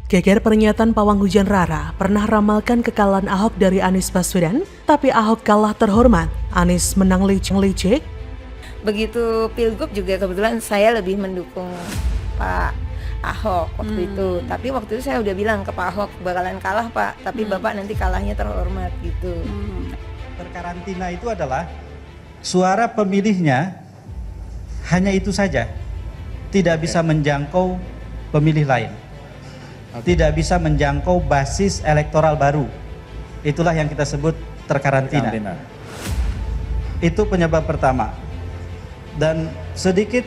Geger pernyataan pawang hujan Rara pernah ramalkan kekalahan Ahok dari Anies Baswedan, tapi Ahok kalah terhormat. Anies menang licik-licik. Begitu Pilgub juga kebetulan saya lebih mendukung Pak Ahok waktu itu. Tapi waktu itu saya udah bilang ke Pak Ahok bakalan kalah Pak, tapi Bapak nanti kalahnya terhormat gitu. Terkarantina itu adalah suara pemilihnya hanya itu saja, tidak bisa menjangkau pemilih lain. Tidak bisa menjangkau basis elektoral baru. Itulah yang kita sebut terkarantina. Itu penyebab pertama. Dan sedikit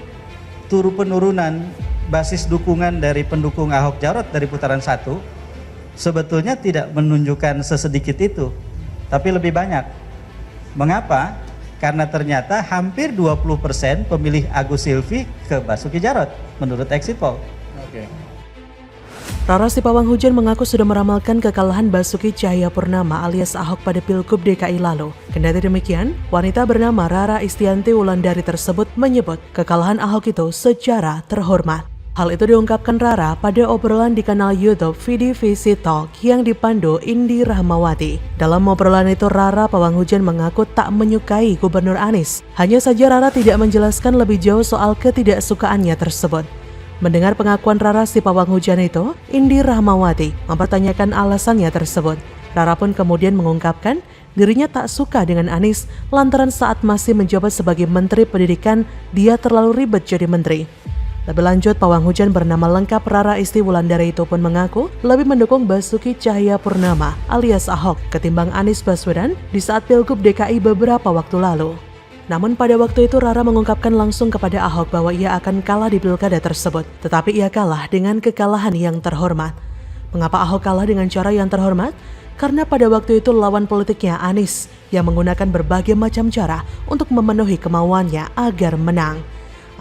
penurunan basis dukungan dari pendukung Ahok Jarot dari putaran 1 sebetulnya tidak menunjukkan sesedikit itu, tapi lebih banyak. Mengapa? Karena ternyata hampir 20% pemilih Agus Silvi ke Basuki Jarot menurut exit poll. Rara si pawang hujan mengaku sudah meramalkan kekalahan Basuki Cahayapurnama alias Ahok pada Pilgub DKI lalu. Kendati demikian, wanita bernama Rara Istianti Wulandari tersebut menyebut kekalahan Ahok itu secara terhormat. Hal itu diungkapkan Rara pada obrolan di kanal YouTube VDVC Talk yang dipandu Indi Rahmawati. Dalam obrolan itu Rara pawang hujan mengaku tak menyukai Gubernur Anies. Hanya saja Rara tidak menjelaskan lebih jauh soal ketidaksukaannya tersebut. Mendengar pengakuan Rara si pawang hujan itu, Indi Rahmawati mempertanyakan alasannya tersebut. Rara pun kemudian mengungkapkan dirinya tak suka dengan Anies lantaran saat masih menjabat sebagai Menteri Pendidikan, dia terlalu ribet jadi menteri. Lebih lanjut, pawang hujan bernama lengkap Rara Isti Wulandari itu pun mengaku lebih mendukung Basuki Cahayapurnama alias Ahok ketimbang Anies Baswedan di saat Pilgub DKI beberapa waktu lalu. Namun pada waktu itu Rara mengungkapkan langsung kepada Ahok bahwa ia akan kalah di pilkada tersebut. Tetapi ia kalah dengan kekalahan yang terhormat. Mengapa Ahok kalah dengan cara yang terhormat? Karena pada waktu itu lawan politiknya Anies yang menggunakan berbagai macam cara untuk memenuhi kemauannya agar menang.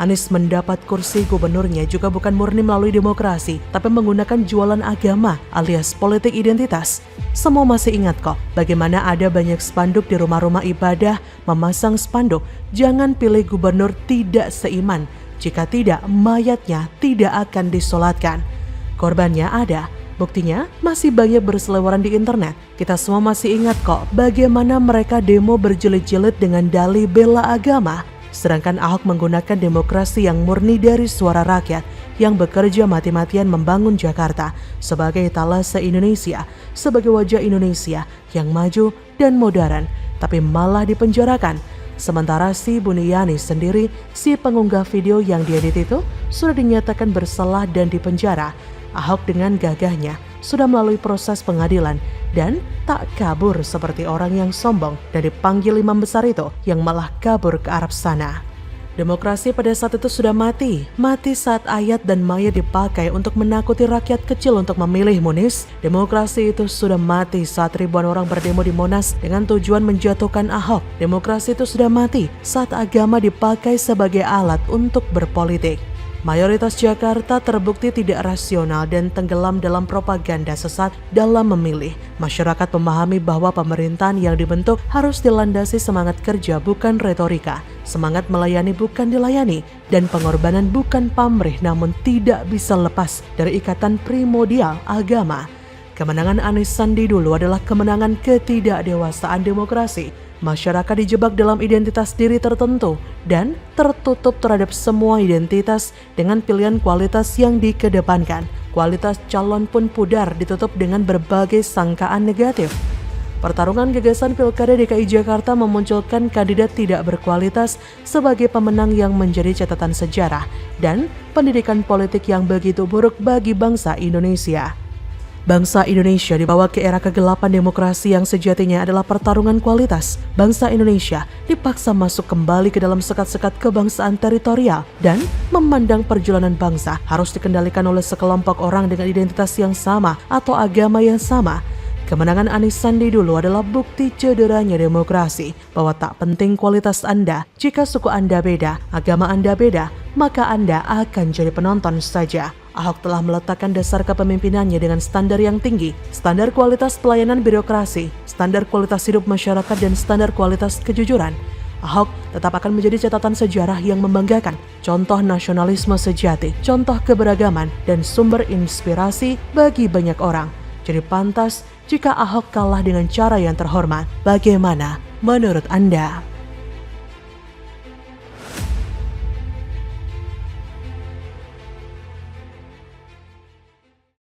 Anies mendapat kursi gubernurnya juga bukan murni melalui demokrasi, tapi menggunakan jualan agama alias politik identitas. Semua masih ingat kok bagaimana ada banyak spanduk di rumah-rumah ibadah memasang spanduk, jangan pilih gubernur tidak seiman, jika tidak mayatnya tidak akan disolatkan. Korbannya ada, buktinya masih banyak berseliweran di internet. Kita semua masih ingat kok bagaimana mereka demo berjilid-jilid dengan dalih bela agama. Sedangkan Ahok menggunakan demokrasi yang murni dari suara rakyat yang bekerja mati-matian membangun Jakarta sebagai etalase Indonesia, sebagai wajah Indonesia yang maju dan modern, tapi malah dipenjarakan. Sementara si Buniyani sendiri, si pengunggah video yang diedit itu, sudah dinyatakan bersalah dan dipenjara. Ahok dengan gagahnya sudah melalui proses pengadilan dan tak kabur seperti orang yang sombong dan dipanggil imam besar itu yang malah kabur ke Arab sana. Demokrasi pada saat itu sudah mati saat ayat dan mayat dipakai untuk menakuti rakyat kecil untuk memilih Munis. Demokrasi itu sudah mati saat ribuan orang berdemo di Monas dengan tujuan menjatuhkan Ahok. Demokrasi itu sudah mati saat agama dipakai sebagai alat untuk berpolitik. Mayoritas Jakarta terbukti tidak rasional dan tenggelam dalam propaganda sesat dalam memilih. Masyarakat memahami bahwa pemerintahan yang dibentuk harus dilandasi semangat kerja bukan retorika, semangat melayani bukan dilayani, dan pengorbanan bukan pamrih namun tidak bisa lepas dari ikatan primordial agama. Kemenangan Anies Sandi dulu adalah kemenangan ketidakdewasaan demokrasi. Masyarakat dijebak dalam identitas diri tertentu dan tertutup terhadap semua identitas dengan pilihan kualitas yang dikedepankan. Kualitas calon pun pudar ditutup dengan berbagai sangkaan negatif. Pertarungan gagasan Pilkada DKI Jakarta memunculkan kandidat tidak berkualitas sebagai pemenang yang menjadi catatan sejarah dan pendidikan politik yang begitu buruk bagi bangsa Indonesia. Bangsa Indonesia dibawa ke era kegelapan demokrasi yang sejatinya adalah pertarungan kualitas. Bangsa Indonesia dipaksa masuk kembali ke dalam sekat-sekat kebangsaan teritorial dan memandang perjalanan bangsa harus dikendalikan oleh sekelompok orang dengan identitas yang sama atau agama yang sama. Kemenangan Anies Sandi dulu adalah bukti cederanya demokrasi, bahwa tak penting kualitas Anda, jika suku Anda beda, agama Anda beda, maka Anda akan jadi penonton saja. Ahok telah meletakkan dasar kepemimpinannya dengan standar yang tinggi, standar kualitas pelayanan birokrasi, standar kualitas hidup masyarakat, dan standar kualitas kejujuran. Ahok tetap akan menjadi catatan sejarah yang membanggakan, contoh nasionalisme sejati, contoh keberagaman, dan sumber inspirasi bagi banyak orang. Jadi pantas jika Ahok kalah dengan cara yang terhormat. Bagaimana menurut Anda?